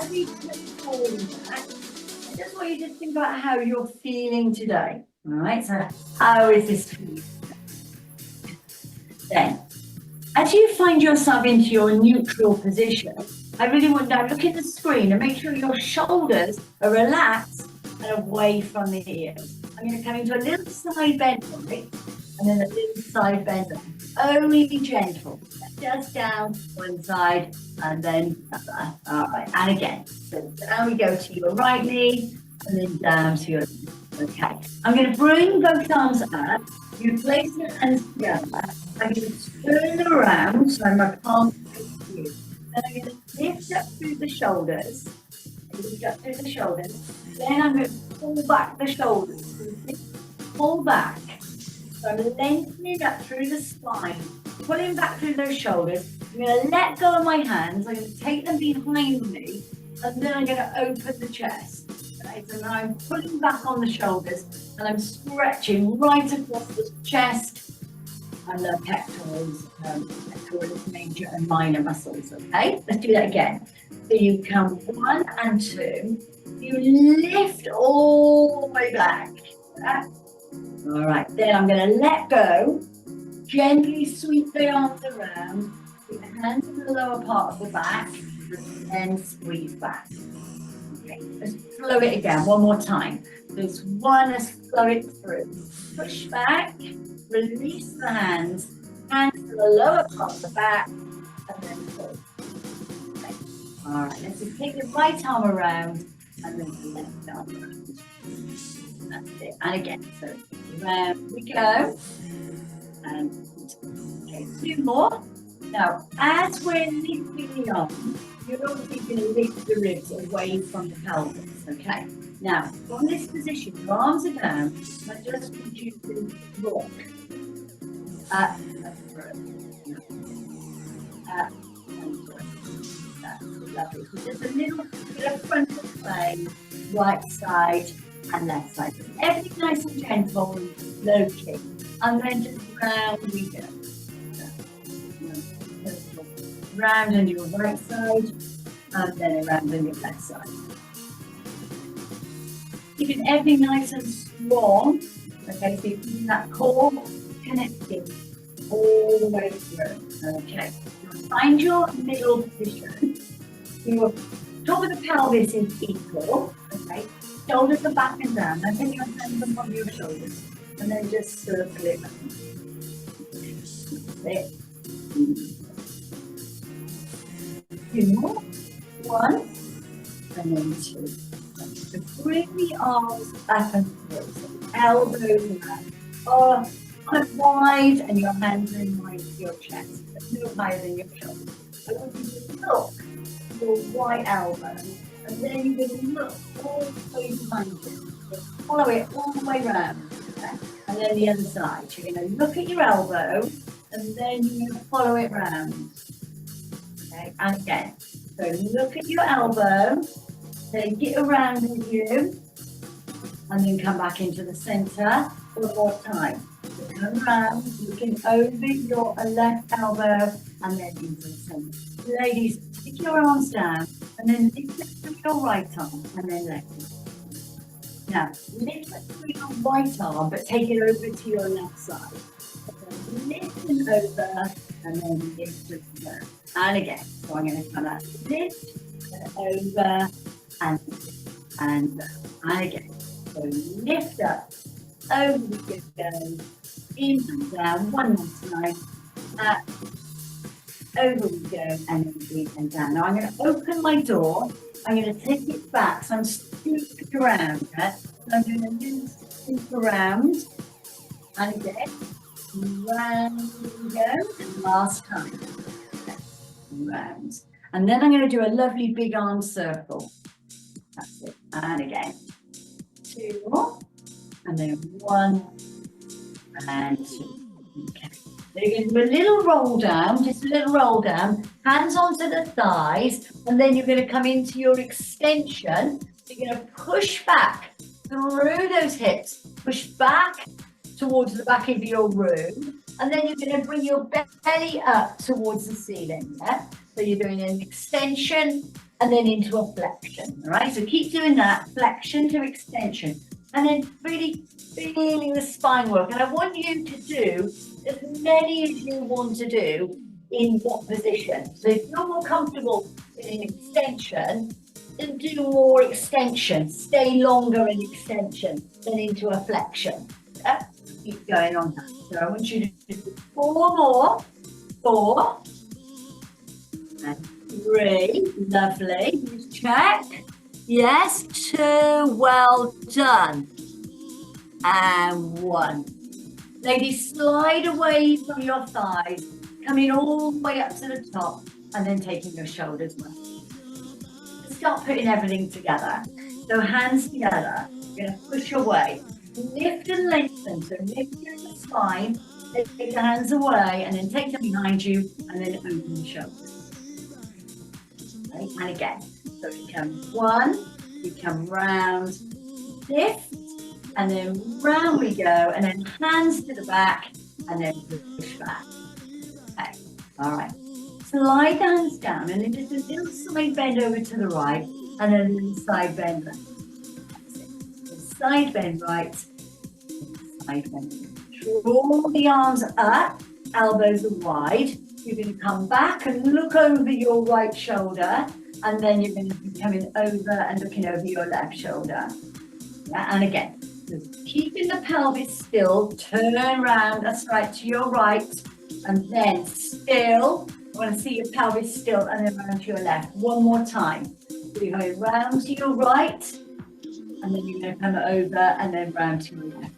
as we fall back, I just want you to think about how you're feeling today. All right, so how is this feeling? Then, as you find yourself into your neutral position, I really want you to look at the screen and make sure your shoulders are relaxed and away from the ears. I'm going to come into a little side bend, right? And then a little side bend, only gentle, just down one side and then other. All right, and again. So down we go to your right knee and then down to your left. Okay, I'm going to bring both arms up. You place your hands together. I'm going to turn around so my palms face you. Then I'm going to lift up through the shoulders. Lift up through the shoulders. Then I'm going to pull back the shoulders. Pull back. So I'm lengthening up through the spine, pulling back through those shoulders. I'm going to let go of my hands. I'm going to take them behind me, and then I'm going to open the chest. Right? So now I'm pulling back on the shoulders, and I'm stretching right across the chest and the pectorals, pectoralis major and minor muscles. Okay, let's do that again. So you count 1 and 2. You lift all the way back. Yeah? All right, then I'm going to let go, gently sweep the arms around, put your hands in the lower part of the back, and then squeeze back. Okay, let's flow it again, one more time. There's 1, let's flow it through. Push back, release the hands to the lower part of the back, and then pull. Okay. All right, let's just take the right arm around, and then the left arm around. That's it. And again, so round we go. And okay, 2 more. Now, as we're lifting the arms, you're obviously going to lift the ribs away from the pelvis. Okay. Now, from this position, your arms are down. I just want you to rock. Up and through. Up and through. That's lovely. So just a little bit of frontal play, right side and left side. Everything nice and gentle, low kick. And then just round we go. Round on your right side, and then around on your left side. Keeping everything nice and strong. Okay, so you're keeping that core connected all the way through. Okay, find your middle position. Your top of the pelvis is equal. Okay, shoulders are back and down. Now take your hands above your shoulders, and then just circle it around. That's it. 2 more. 1, and then 2. So bring the arms back and forth. So elbows are wide, and your hands are in line with your chest, but no higher than your shoulders. I want you to look your right elbow, and then you're going to look all the way behind you. So follow it all the way around. Okay? And then the other side. You're going to look at your elbow, and then you're going to follow it round. Okay, and again. So look at your elbow, take it around with you, and then come back into the center one more time. So come around, looking over your left elbow, and then into the center. Ladies, take your arms down, and then lift it through your right arm, and then left arm. Now, lift it through your right arm, but take it over to your left side. So lift it over, and then lift it down. And again, so I'm going to kind of lift, over, and again. So lift up, over we go, in and down, one more time, up, over we go, and then in and down. Now I'm going to open my door, I'm going to take it back, so I'm scooping around, yeah? So I'm doing a little scoop around, and again, round we go, and last time. Round. And then I'm going to do a lovely big arm circle. That's it. And again. 2 more. And then 1 and 2. Okay. Then you're going to do a little roll down, just a little roll down, hands onto the thighs, and then you're going to come into your extension. So you're going to push back through those hips, push back towards the back of your room. And then you're going to bring your belly up towards the ceiling, yeah? So you're doing an extension and then into a flexion, all right? So keep doing that, flexion to extension, and then really feeling the spine work. And I want you to do as many as you want to do in what position. So if you're more comfortable in an extension, then do more extension, stay longer in extension than into a flexion. Yeah? Keep going on that. So I want you to do 4 more, 4, and 3, lovely, just check, yes, 2, well done, and 1. Ladies, slide away from your thighs, coming all the way up to the top, and then taking your shoulders back. Start putting everything together. So hands together, you're going to push away, lift and lengthen, so lift your spine, take the hands away, and then take them behind you, and then open the shoulders. Okay? And again, so you come 1, you come round, lift, and then round we go, and then hands to the back, and then push back. Okay, all right. Slide the hands down, and then just a little side bend over to the right, and then a little side bend left. That's it. So side bend right, side bend left. Draw the arms up, elbows are wide. You're going to come back and look over your right shoulder, and then you're going to be coming over and looking over your left shoulder. Yeah, and again, just keeping the pelvis still, turn around, that's right, to your right, and then still, I want to see your pelvis still, and then round to your left. One more time. So you're going round to your right, and then you're going to come over, and then round to your left.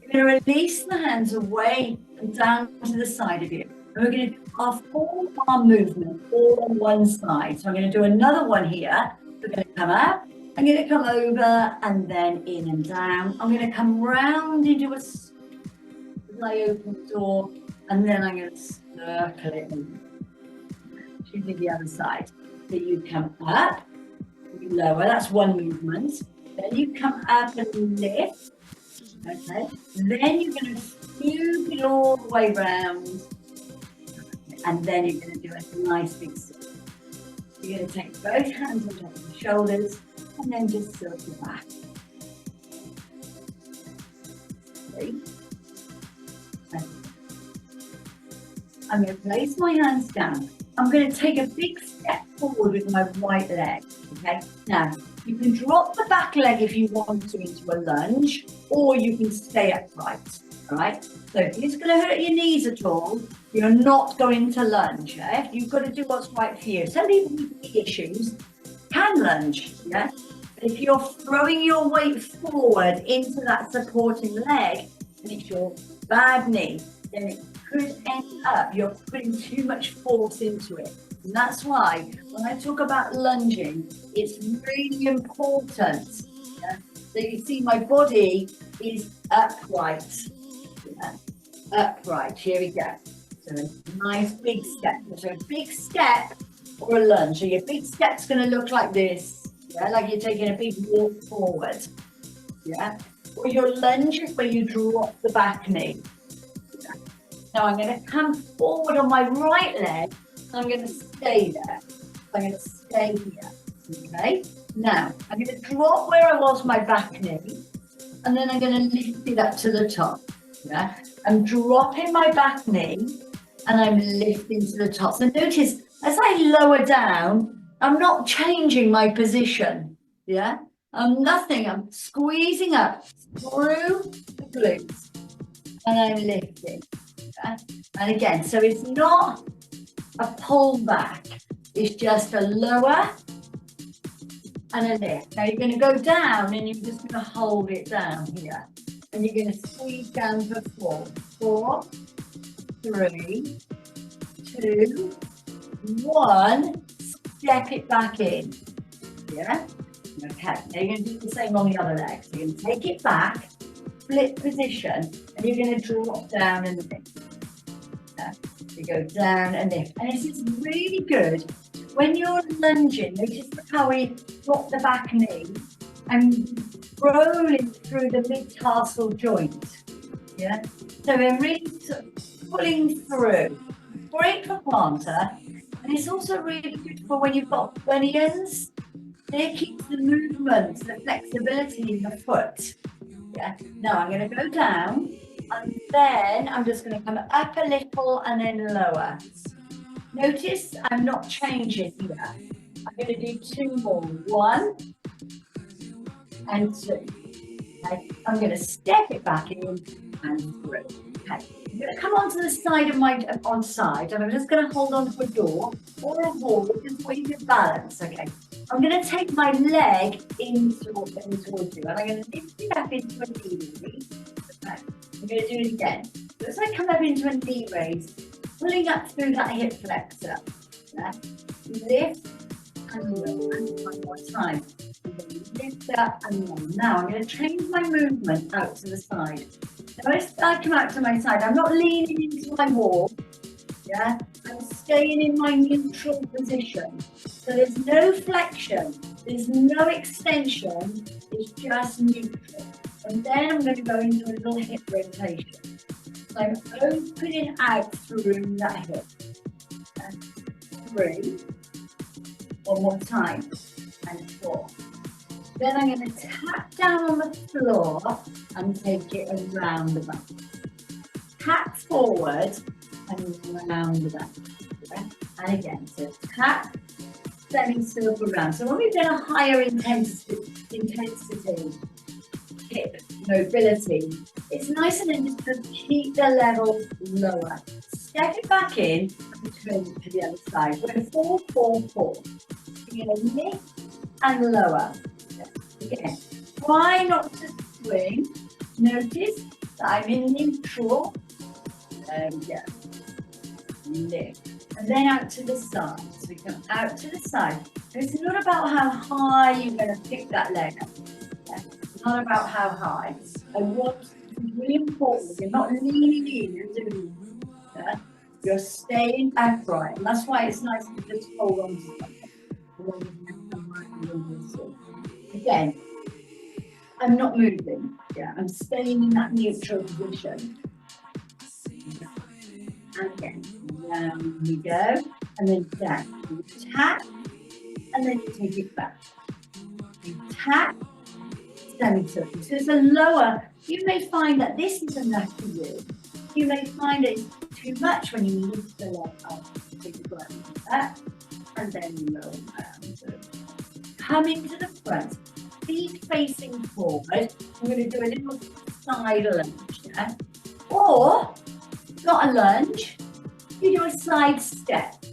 You're going to release the hands away and down to the side of you. And we're going to do our 4-arm movement all on one side. So I'm going to do another one here. We're going to come up. I'm going to come over and then in and down. I'm going to come round into a lay open door, and then I'm going to circle it in. To the other side. So you come up, you lower, that's one movement. Then you come up and lift. Okay. Then you're going to scoop it all the way round. And then you're going to do a nice big circle. You're going to take both hands on top of the shoulders, and then just circle back. Okay. I'm going to place my hands down. I'm going to take a big step forward with my right leg. Okay. Now, you can drop the back leg if you want to into a lunge, or you can stay upright. All right. So if it's going to hurt your knees at all, you're not going to lunge. Yeah? You've got to do what's right for you. Some people with knee issues can lunge. Yeah. If you're throwing your weight forward into that supporting leg, and it's your bad knee, then it could end up you're putting too much force into it. And that's why when I talk about lunging, it's really important. Yeah? So you see my body is upright. Yeah? Upright, here we go. So a nice big step. So a big step or a lunge. So your big step's going to look like this. Yeah, like you're taking a big walk forward. Yeah. Or your lunge is where you drop the back knee. Yeah. Now I'm going to come forward on my right leg. And I'm going to stay there. I'm going to stay here. Okay. Now I'm going to drop where I was my back knee, and then I'm going to lift it up to the top. Yeah. I'm dropping my back knee, and I'm lifting to the top. So notice as I lower down, I'm not changing my position, yeah? I'm squeezing up through the glutes, and I'm lifting, okay? And again, so it's not a pull back, it's just a lower and a lift. Now you're going to go down, and you're just going to hold it down here, and you're going to squeeze down for 4, 4, 3, 2, 1. Step it back in, yeah? Okay, now you're going to do the same on the other leg. So you're going to take it back, flip position, and you're going to drop down and lift. Yeah? You go down and lift. And this is really good when you're lunging. Notice how we drop the back knee and rolling through the mid-tarsal joint, yeah? So we're really sort of pulling through. Great for plantar. And it's also really good for when you've got bunions. It keeps the movement, the flexibility in the foot. Yeah. Now I'm going to go down, and then I'm just going to come up a little and then lower. Notice I'm not changing here. I'm going to do 2 more. 1 and 2. Okay. I'm going to step it back in and through. Okay. I'm going to come onto the side of my side, and I'm just going to hold on to a door or a wall, just where you can balance. Okay. I'm going to take my leg in towards you, and I'm going to lift it up into a knee raise. Okay. I'm going to do it again. So as I come up into a knee raise, pulling up through that hip flexor. Yeah. Lift and lower. And one more time. I'm going to lift up and lower. Now I'm going to change my movement out to the side. Now as I come out to my side, I'm not leaning into my wall. Yeah, I'm staying in my neutral position. So there's no flexion, there's no extension, it's just neutral. And then I'm going to go into a little hip rotation. So I'm opening out through that hip. And 3. One more time. And 4. Then I'm going to tap down on the floor and take it around the back. Tap forward and round the back. Yeah? And again, so tap, semi-circle round. So when we've done a higher intensity hip mobility, it's nice and then just to keep the level lower. Step it back in and turn it to the other side. We're 4, 4, 4. You're going to lift and lower. Again, try not to swing. Notice that I'm in neutral. There we go. Lift. And then out to the side. So we come out to the side. It's not about how high you're going to pick that leg up. Yeah? It's not about how high. I want, it's really important, you're not leaning in, you're doing it. Yeah? You're staying upright. And that's why it's nice to just hold on to something. Again, I'm not moving. Yeah, I'm staying in that neutral position. And again, down we go, and then down. You tap, and then you take it back. You tap, semi-circle. So it's a lower. You may find that this is enough for you. You may find it's too much when you lift the leg up. So you go like that, and then lower down. So coming to the front, feet facing forward. I'm going to do a little side lunge, yeah? Or, not a lunge, you do a side step,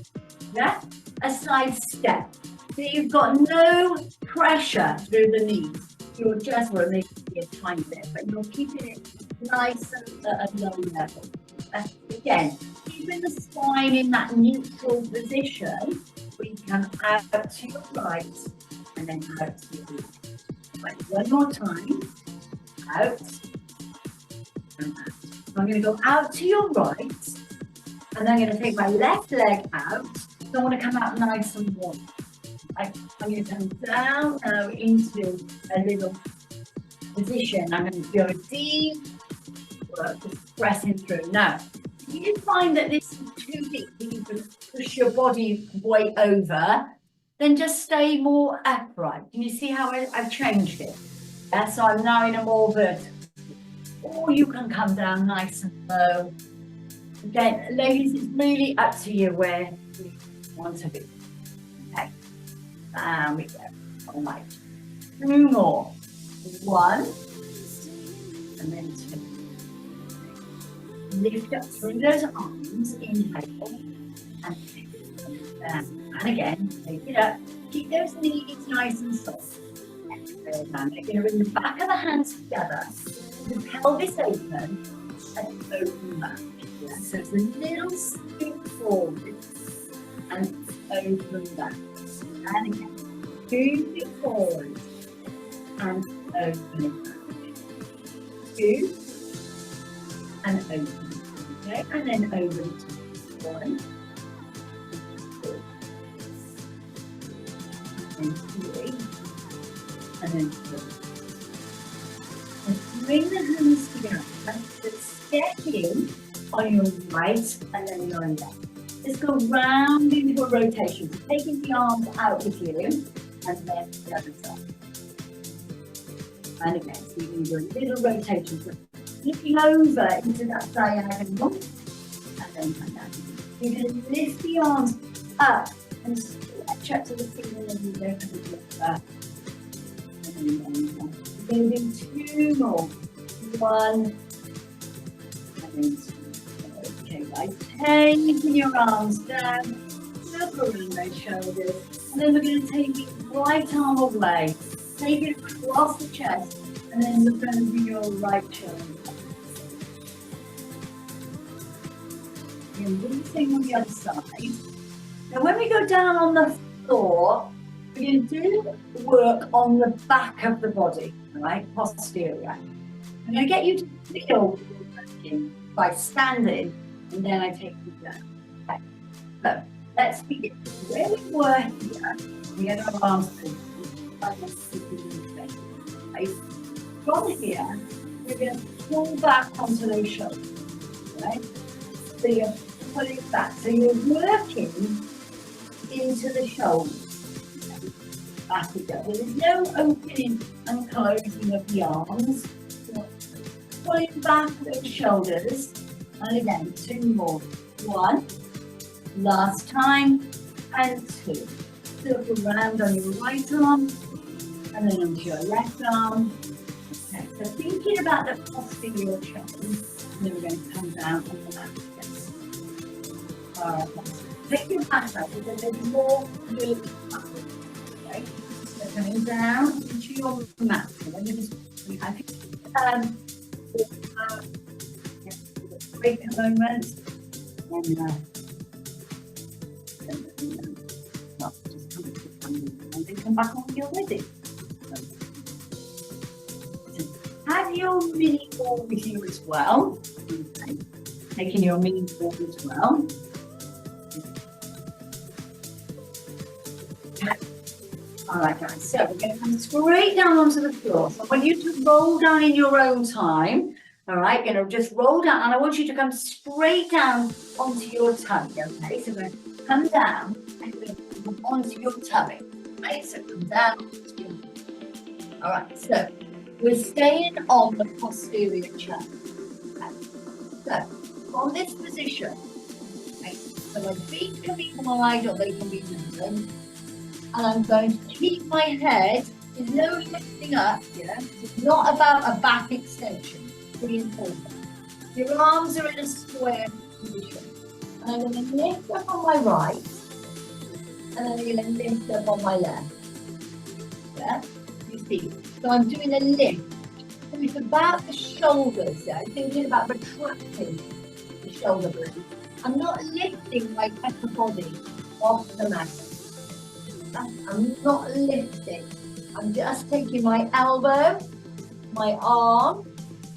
yeah? A side step. So you've got no pressure through the knees. You're just, well, maybe a tiny bit, but you're keeping it nice and at a low level. Again, keeping the spine in that neutral position, we come out to your right and then out to your left. Right, one more time, out and out. I'm going to go out to your right, and then I'm going to take my left leg out. So I want to come out nice and warm. I'm going to come down now into a little position. I'm going to do a deep work, just pressing through. Now, if you find that this is too deep, you can push your body weight over, then just stay more upright. Can you see how I've changed it? Yeah, so I'm now in a more vertical. Or you can come down nice and low. Again, ladies, it's really up to you where you want to be. Okay, down we go. All right, 2 more. 1, and then 2. Lift up through those arms, inhale, and down. And again, take it up. Keep those knees nice and soft. Exhale down. You're going to bring the back of the hands together. The pelvis open and open back. Yeah? So it's a little scoop forward and open back. And again, scoop it forward and open it back. Scoop and open. Okay, and then over the top. 1, 2, and 3, and then 4. And bring the hands together. So step in on your right and then your left. Just go round into a rotation. So taking the arms out with you, and then the other side. And again, so you can do a little rotation. So looking over into that diagonal, and then come down. You're going to lift the arms up and stretch up to the ceiling, and you don't have to lift back. And then we're going to do 2 more. 1, and then 2. Okay, guys, taking your arms down, look around those shoulders, and then we're going to take the right arm away, take it across the chest, and then look over your right shoulder. And do the same on the other side. Now, when we go down on the floor, we're going to do work on the back of the body, all right, posterior. I'm going to get you to feel by standing, and then I take you down. Okay. So let's begin. Where we were here, we had our arms open. Right? From here, we're going to pull back onto those shoulders. Right? So you're pulling back. So you're working into the shoulders. Okay? Back we go. There's no opening and closing of the arms. So pulling back those shoulders. And again, 2 more. 1, last time, and 2. Circle around on your right arm, and then onto your left arm. Okay, so thinking about the posterior chest, and then we're going to come down on the back. Alright, take your back up because there's more movement. Okay, so coming down into your mat. So let me just break a moment, and then come back on when you're ready. Have your mini ball with you as well. Okay. Taking your mini ball as well. Alright guys, so we're going to come straight down onto the floor. So I want you to roll down in your own time. Alright, going to just roll down, and I want you to come straight down onto your tummy, okay? So we're going to come down and we're going to come onto your tummy. Okay, so come down onto your tummy. Alright, so we're staying on the posterior chest. Okay. So from this position, okay, so my feet can be wide or they can be narrow. And I'm going to keep my head, there's no lifting up here. It's not about a back extension. Really important. Your arms are in a square position. And I'm going to lift up on my right, and then I'm going to lift up on my left. Yeah? You see? So I'm doing a lift. So it's about the shoulders. Yeah? I'm thinking about retracting the shoulder blades. I'm not lifting my upper body off the mat. I'm not lifting. I'm just taking my elbow, my arm,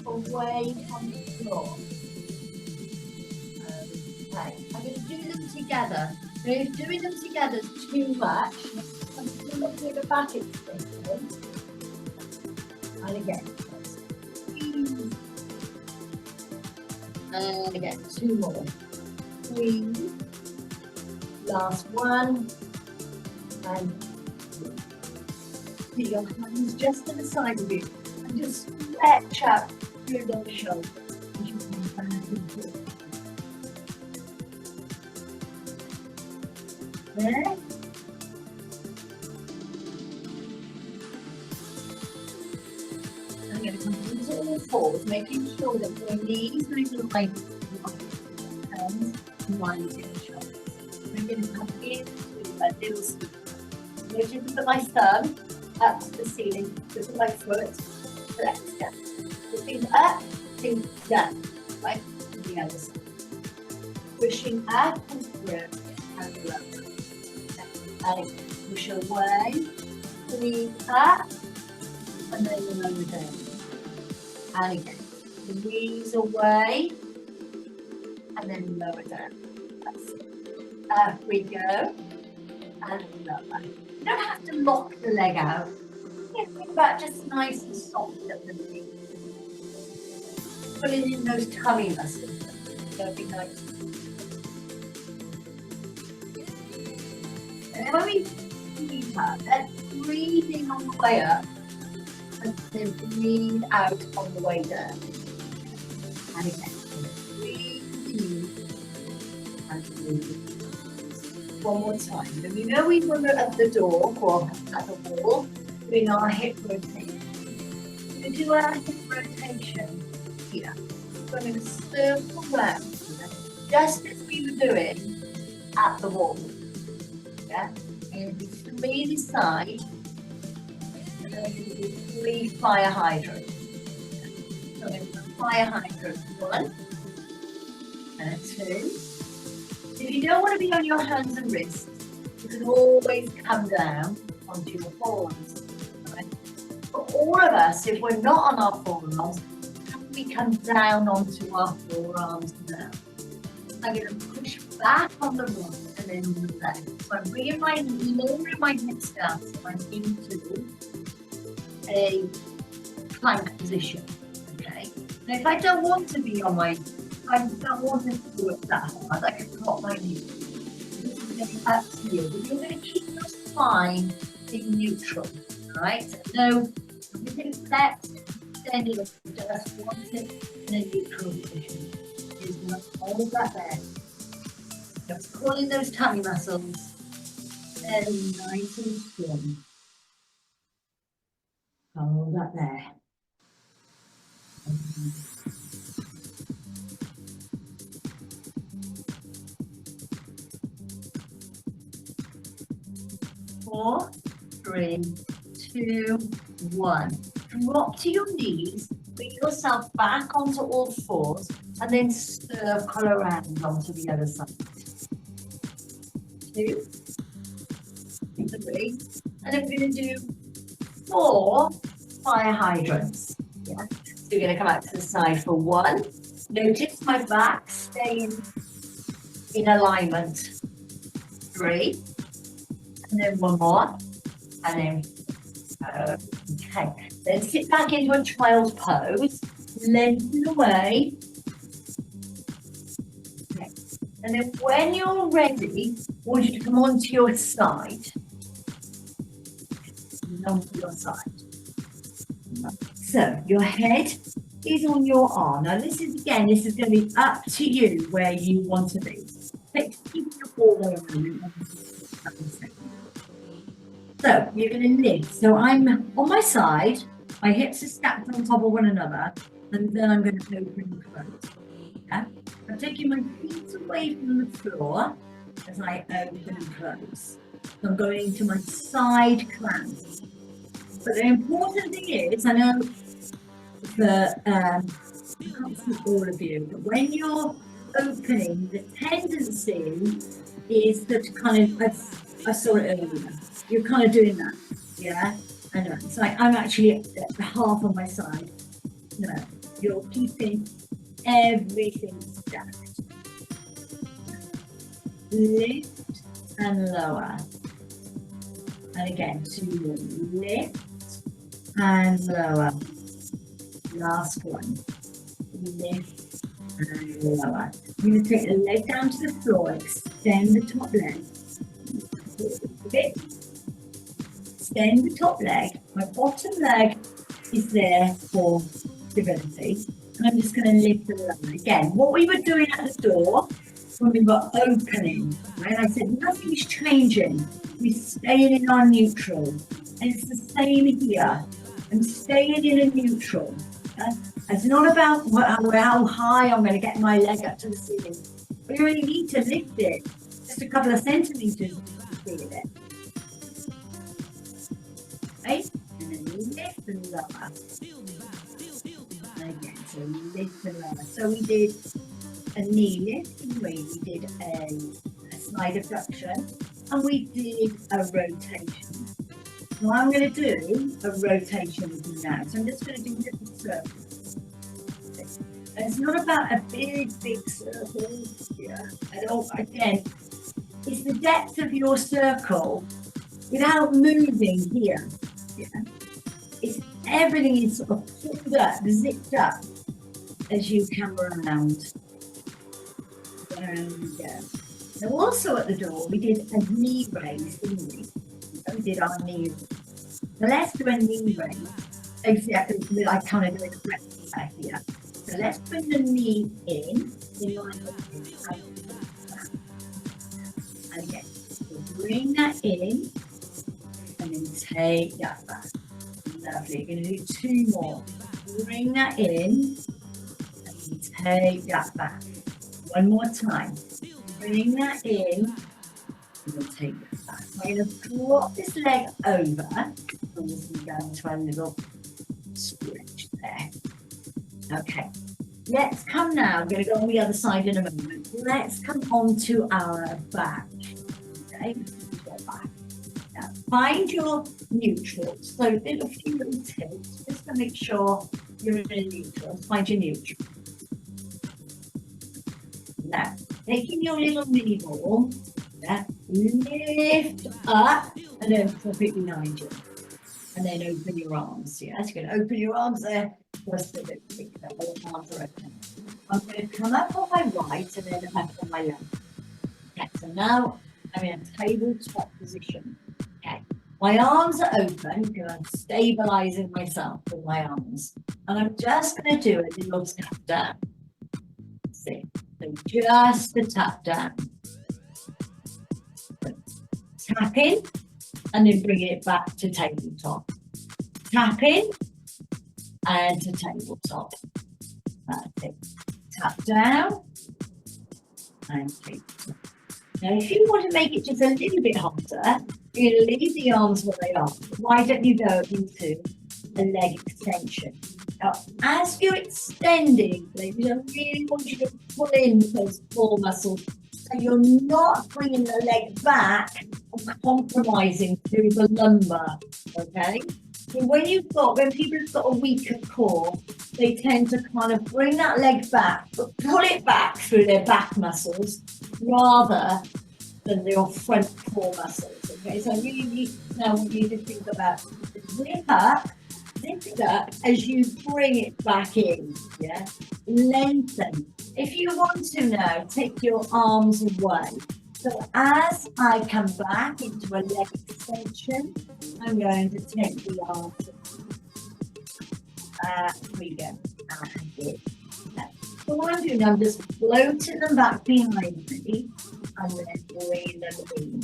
away from the floor. Okay, I'm going to do them together. Now, if doing them together is too much, I'm going to look at the back extension. And again, and again, 2 more. 3, last one, and 4. Put your hands just to the side of you, and just stretch out through those shoulders. There. I'm going to come into all fours, making sure that your knees move in line with your hands in line with your shoulders. I'm going to come into a little scoop. I'm going to put my thumb up to the ceiling, put my foot, flex down. The feet up, feet down, right? And the other side. Pushing up and through and lower. And push away, breathe up, and then lower down. And again, squeeze away, and then lower down. That's it. Up we go, and lower. You don't have to lock the leg out. Think about just nice and soft at the knee. Pulling in those tummy muscles. That'll be nice. And then when we breathe up, let's breathe in on the way up and then breathe out on the way down. And again, breathe in and breathe. One more time. Then we know we were at the door or at the wall doing our hip rotation. We do our hip rotation here. So I'm going to circle round here, just as we were doing at the wall. Yeah? And do 3 this side, and then I'm going to do 3 fire hydrants. So I'm going to do fire hydrant 1 and 2. If you don't want to be on your hands and wrists, you can always come down onto your forearms. Right? For all of us, if we're not on our forearms, we come down onto our forearms now. I'm going to push back on the right and then on the left. So I'm bringing my lower my hips down, so I'm into a plank position. Okay. Now, if I don't want to be on my, I don't want to do it that hard, I can drop my knee. This is going to be up to you, but you're going to keep your spine in neutral. All right. So everything flexed. Then you just want it in a neutral position. You're going to hold that there. Just pulling those tummy muscles and nice and strong. Hold that there. 4, 3, 2, 1. Drop to your knees, bring yourself back onto all fours, and then circle around onto the other side. 2, 3, and then we're going to do 4 fire hydrants. Yeah. So we're going to come out to the side for 1. Notice my back staying in alignment. 3, and then 1 more, and then okay. Then sit back into a child's pose, lengthen away. Okay. And then when you're ready, I want you to come onto your side. Onto your side. So your head is on your arm. Now this is going to be up to you where you want to be. Keep your ball there a moment. So you're going to lift. So I'm on my side, my hips are stacked on top of one another, and then I'm going to open and close. Yeah? I'm taking my feet away from the floor as I open and close. So I'm going to my side clamp. But the important thing is, I know that I can't see all of you, but when you're opening, the tendency is that kind of, I saw it earlier, you're kind of doing that, yeah? I know, it's like I'm actually at the half on my side. No, you're keeping everything stacked. Lift and lower. And again, so you lift and lower. Last one. Lift and lower. I'm going to take the leg down to the floor, extend the top leg. A bit. Extend the top leg. My bottom leg is there for stability. And I'm just going to lift and lower. Again, what we were doing at the door when we were opening, right? I said nothing's changing. We're staying in our neutral. And it's the same here. I'm staying in a neutral. It's not about how high I'm going to get my leg up to the ceiling. We only need to lift it just a couple of centimeters to feel it. Right? And then lift and lower. Again, so lift and lower. So we did a knee lift, we did a side abduction, and we did a rotation. Now I'm going to do a rotation with you now. So I'm just going to do little circles. And it's not about a big circle here at all. Again, it's the depth of your circle without moving here. Yeah. It's everything is sort of pulled up, zipped up as you come around. There we go. Now also at the door, we did a knee raise, didn't we? We did our knee raise. So let's do a knee raise. Exactly, I kind of doing a breath back here. So let's bring the knee in line with the and again, so bring that in and then take that back. Lovely. You're going to do 2 more. Bring that in and take that back. 1 more time. Bring that in and then take that back. I'm going to drop this leg over and we'll go into a little stretch there. Okay. Let's come now. I'm going to go on the other side in a moment. Let's come on to our back. Okay. Back. Now, find your neutral. So a few little tips just to make sure you're in a neutral. Find your neutral. Now, taking your little knee ball, lift up and then flip it behind you. And then open your arms. Yes, you're going to open your arms there. Just a bit quicker. Arms are open. I'm going to come up on my right and then up on my left. Okay, so now I'm in a tabletop position. Okay, my arms are open because I'm stabilizing myself with my arms. And I'm just going to do a little tap down. See, so just a tap down. Tap in and then bring it back to tabletop. Tap in and to tabletop. That's it. Tap down and tabletop. Now, if you want to make it just a little bit harder, you're going to leave the arms where they are. Why don't you go into a leg extension? Now, as you're extending, ladies, I really want you to pull in those core muscles so you're not bringing the leg back and compromising through the lumbar, okay? So when people have got a weaker core, they tend to kind of bring that leg back, but pull it back through their back muscles rather than their front core muscles, okay? So I really now want you to think about zip it up as you bring it back in, yeah? Lengthen. If you want to now, take your arms away. So as I come back into a leg extension, I'm going to take the arms. We go. And it. So what I'm doing, I'm just floating them back behind me and then bring them in.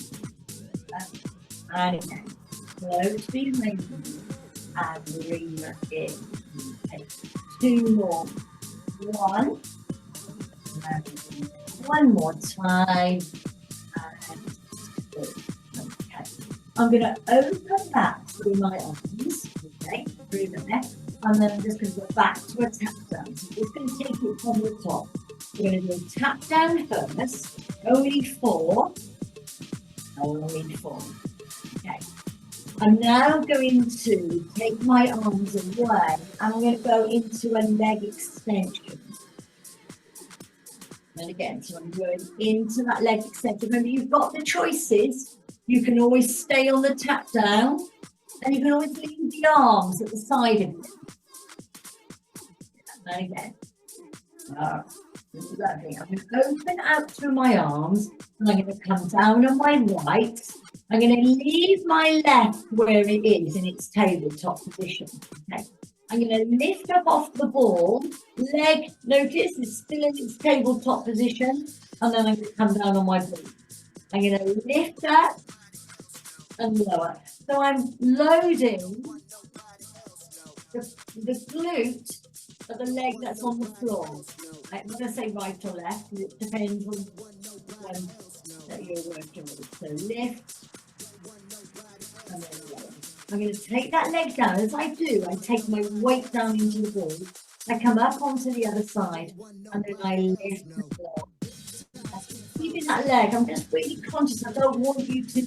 And again, float behind me and bring them in. Okay. 2 more. 1. And 1 more time. Okay. I'm going to open that through my arms, okay, through there, and then I'm just going to go back to a tap down. So I'm just going to take it from the top. We're going to do a tap down first, only 4, only 4. Okay. I'm now going to take my arms away, and I'm going to go into a leg extension. And again, so I'm going into that leg extension. Remember, you've got the choices. You can always stay on the tap down, and you can always leave the arms at the side of it. And again, lovely. I'm going to open out through my arms, and I'm going to come down on my right. I'm going to leave my left where it is in its tabletop position. Okay. I'm going to lift up off the ball, leg, notice, is still in its tabletop position, and then I'm going to come down on my ball. I'm going to lift up and lower. So I'm loading the glute of the leg that's on the floor. I'm going to say right or left, because it depends on the one that you're working with. So lift, and then lower. I'm going to take that leg down. As I do, I take my weight down into the ball. I come up onto the other side, and then I lift the floor. Keeping that leg, I'm just really conscious. I don't want you to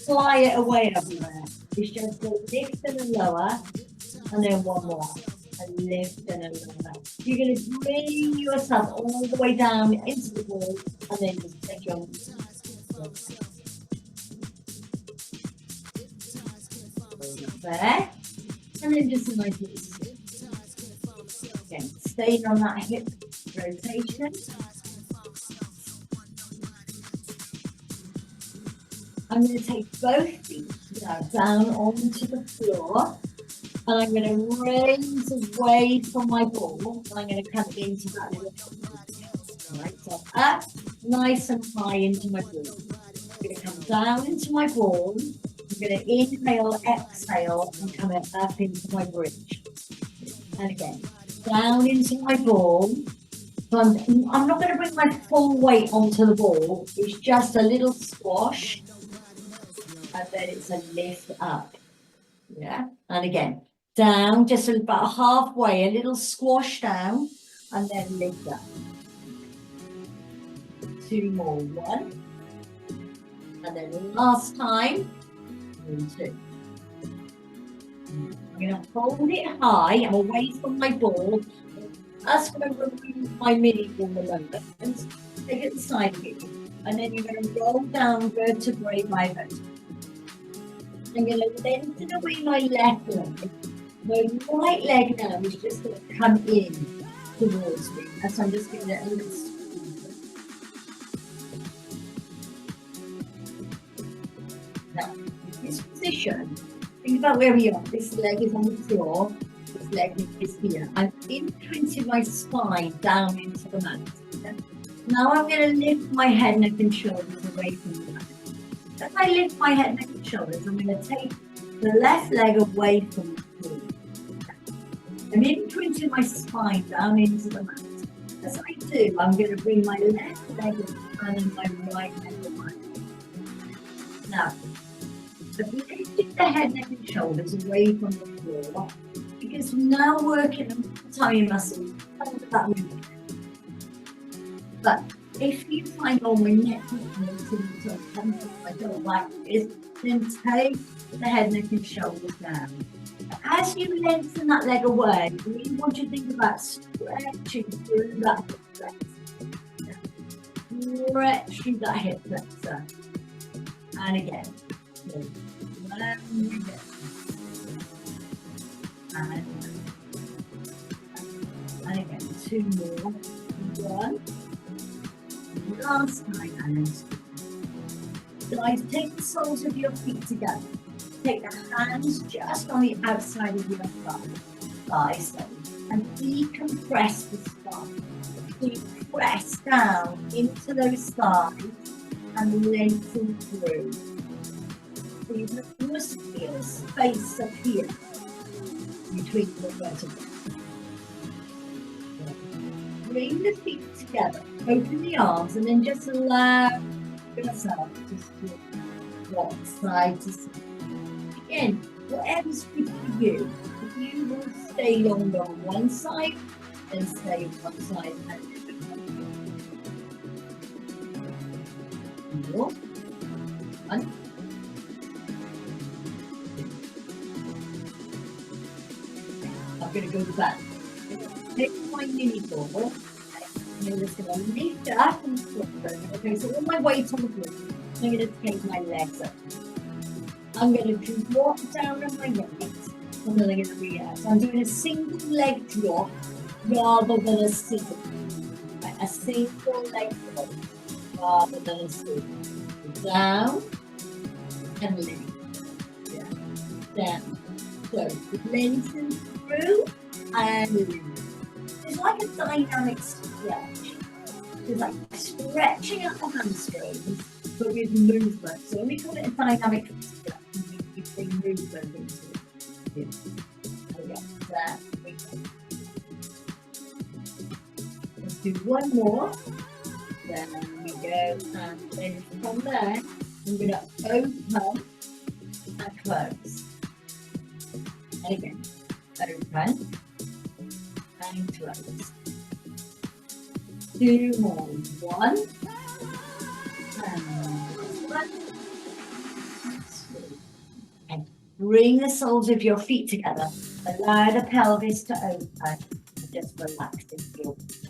fly it away everywhere. It's just go lift and lower, and then 1 more. And lift and lower. You're going to bring yourself all the way down into the ball, and then just take your there, and then just a nice little sit. Again, staying on that hip rotation. I'm going to take both feet now down onto the floor, and I'm going to raise away from my ball, and I'm going to come into that little. Right, so up, nice and high into my ball. I'm going to come down into my ball. I'm going to inhale, exhale, and come up into my bridge. And again, down into my ball. So I'm not going to bring my full weight onto the ball. It's just a little squash. And then it's a lift up. Yeah. And again, down, just about halfway, a little squash down, and then lift up. 2 more. 1. And then last time. 2. I'm going to hold it high. I'm away from my ball. That's going to remove my mini ball a moment. Take it side of it. And then you're going to roll down vertebrae by vertebrae. I'm going to lengthen away my left leg. My right leg now is just going to come in towards me. And so I'm just going to now, in this position, think about where we are. This leg is on the floor. This leg is here. I'm imprinting my spine down into the mat. Now I'm going to lift my head, neck and shoulders away from the mat. As I lift my head, neck and shoulders, I'm going to take the left leg away from the floor. I'm imprinting my spine down into the mat. As I do, I'm going to bring my left leg and my right leg away. Now, I've lifted the head, neck and shoulders away from the floor because now working on the tummy muscles that movement. But if you find all my neck I don't like this, then take the head, neck and shoulders down. As you lengthen that leg away, you really want to think about stretching through that hip flexor. Stretch through that hip flexor. And again. And again, 2 more. 1. Last time, and then guys, take the soles of your feet together. Take the hands just on the outside of your thighs and decompress the spine. So you press down into those thighs and lengthen through. So you must feel space up here between the vertebrae. Bring the feet together, open the arms, and then just allow yourself to walk side to side. Again, whatever's good for you. If you will stay longer on one side, then stay on one side. More. 1. I'm going to go back. Take my mini ball, and I'm just going to lift it up and flip it. Okay, so all my weight on the floor. I'm going to take my legs up. I'm going to drop down on my legs, and then I'm going to react. So I'm doing a single leg drop rather than a scissor. Right, a single leg drop rather than a scissor. Down and lift. Yeah. Down. So lengthen through and lift. It's like a dynamic stretch. It's like stretching out the hamstrings, but with movement. So when we call it a dynamic stretch, we bring movement into it. Yeah. Again, there we go. Let's do 1 more. There we go. And then from there, I'm going to open and close. And again, open. And close. 2 more. 1. And 1. 2. And bring the soles of your feet together. Allow the pelvis to open. And just relax into your feet.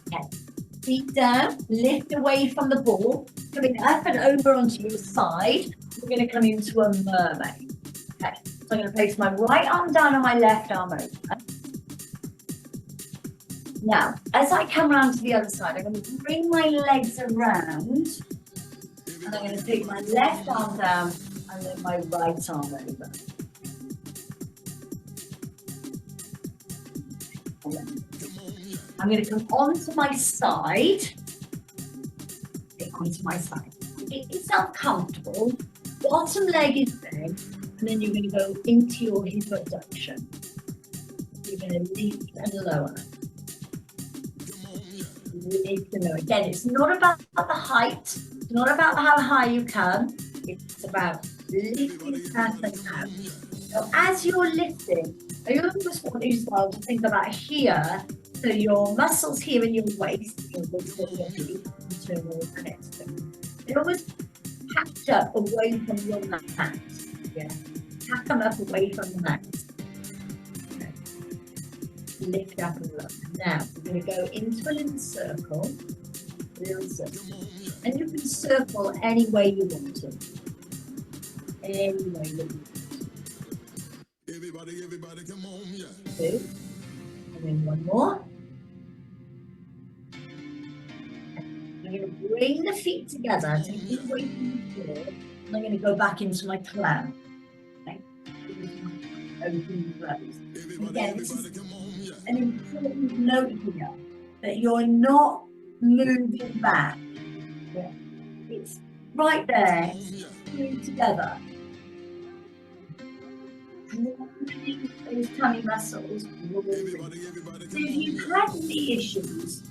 Okay. Feet down. Lift away from the ball. Coming up and over onto your side. We're going to come into a mermaid. Okay, so I'm going to place my right arm down and my left arm over. Now, as I come around to the other side, I'm going to bring my legs around, and I'm going to take my left arm down and then my right arm over. I'm going to come onto my side. Onto my side. Get yourself comfortable. Bottom leg is big, and then you're going to go into your hip abduction. You're going to lift and lower. Lift and lower. Again, it's not about the height. It's not about how high you come. It's about lifting as and out. So as you're lifting, I almost want you to think about here. So your muscles here in your waist, internal and external, they're always packed up away from your mat. Yeah, pack them up away from the mat. Okay. Lift up and look. Now we're going to go into a little circle, and you can circle any way you want to. Any way you want to. Everybody, come on, yeah. 2, and then 1 more. I'm going to bring the feet together, take it away from the floor, and I'm going to go back into my clown. Okay? Open close. Again, this is an important note here, that you're not moving back. Yeah. It's right there, screwed together. Drawing those tummy muscles. So if you've had knee issues,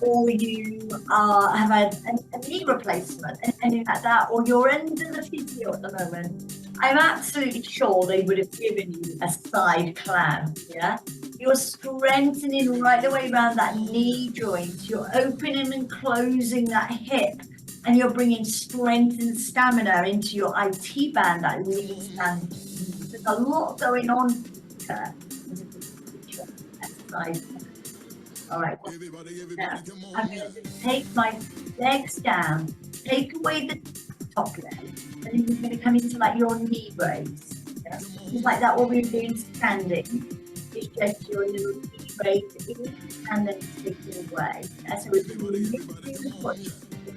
or you have had a knee replacement, anything like that, or you're under the physio at the moment, I'm absolutely sure they would have given you a side clam, yeah? You're strengthening right the way around that knee joint, you're opening and closing that hip, and you're bringing strength and stamina into your IT band, that knee stand. There's a lot going on here. Exercise. All right, now I'm going to take my legs down, take away the top leg, and then you're going to come into like your knee raise. Yeah? Just like that, what we're doing standing. Just stretch your little knee raise in and then take it away. Yeah? So we're lifting the foot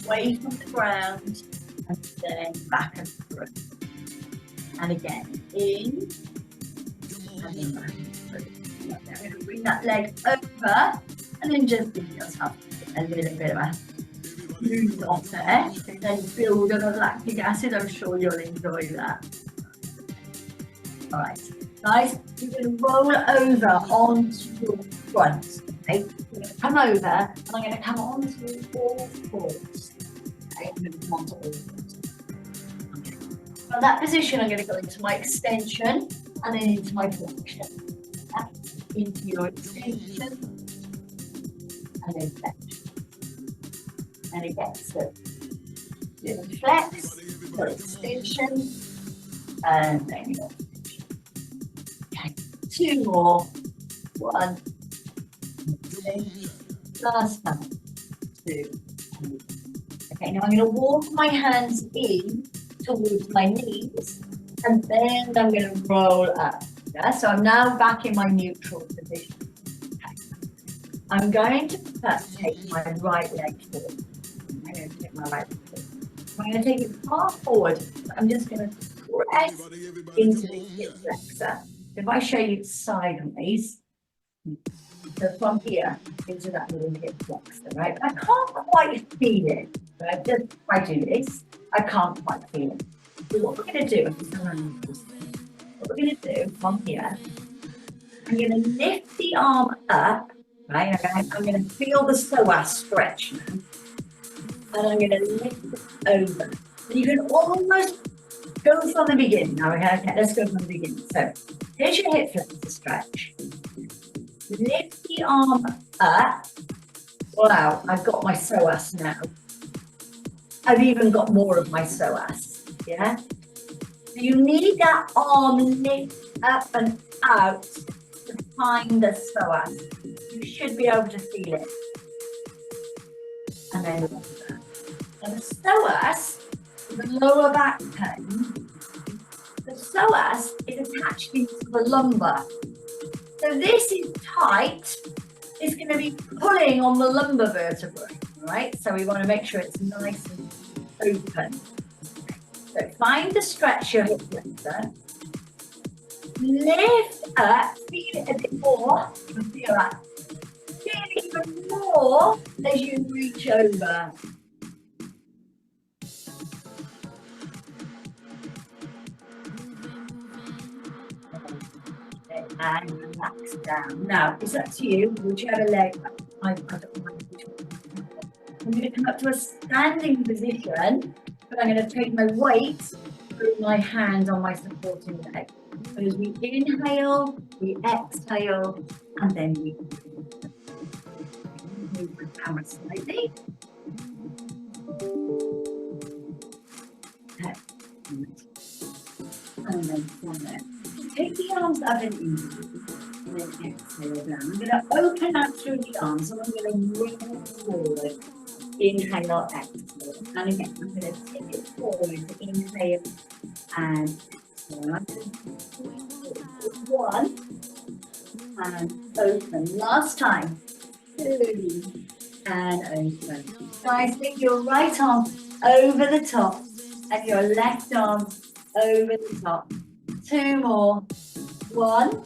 away from the ground and then back and through. And again, in and then back and through. I'm going to bring that leg over. And then just give yourself a little bit of a move off there. And then build on a lactic acid. I'm sure you'll enjoy that. All right, guys, you're going to roll over onto your front. Okay, you're going to come over, and I'm going to come onto all fours. Okay, I'm going to come onto all fours. Okay. From that position, I'm going to go into my extension and then into my flexion. Into your extension. And then flex. And again, so little flex, so extension, and then your extension. Okay, 2 more. 1, okay. Last time. 2. Okay, now I'm going to walk my hands in towards my knees, and then I'm going to roll up. Yeah, so I'm now back in my neutral position. I'm going to take my right leg forward. I'm going to take my right leg forward. I'm going to take it far forward. I'm just going to press into the hip flexor. If I show you sideways, so from here into that little hip flexor, right? I can't quite feel it. Right? Just if I do this, I can't quite feel it. So what we're going to do, what we're going to do from here, I'm going to lift the arm up. Right, I'm going to feel the psoas stretch now, and I'm going to lift it over. And you can almost go from the beginning. Now, okay, let's go from the beginning. So, here's your hip flexor stretch. Lift the arm up. Wow, I've got my psoas now. I've even got more of my psoas. Yeah. So you need that arm lift up and out to find the psoas. You should be able to feel it. And then and the psoas, the lower back pain, the psoas is attached into the lumbar. So this is tight is going to be pulling on the lumbar vertebrae, right? So we want to make sure it's nice and open. So find the stretch your hip flexor. Lift up, feel it a bit more. Feel that. Feel it even more as you reach over. And relax down. Now, it's up to you, whichever leg. I don't mind which one. I'm going to come up to a standing position, but I'm going to take my weight through my hand on my supporting leg. So as we inhale, we exhale, and then we move the camera slightly. Okay. And then from there. Take the arms up and in, and then exhale down. I'm going to open out through the arms, and I'm going to roll forward. Inhale, exhale. And again, I'm going to tip it forward, inhale, and exhale. I'm going to do one, and open. Last time. Two, and open. Guys, lift your right arm over the top, and your left arm over the top. Two more. One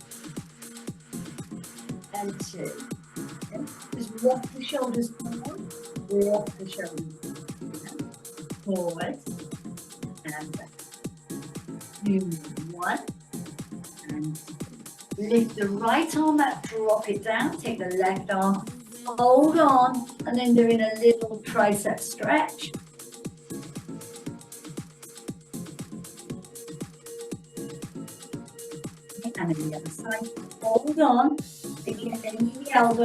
and two. Okay. Just rock the shoulders forward. Rock the shoulders forward and back. Two, one and lift the right arm up, drop it down. Take the left arm, hold on, and then doing a little tricep stretch. And then the other side, hold on, again, bending the elbow,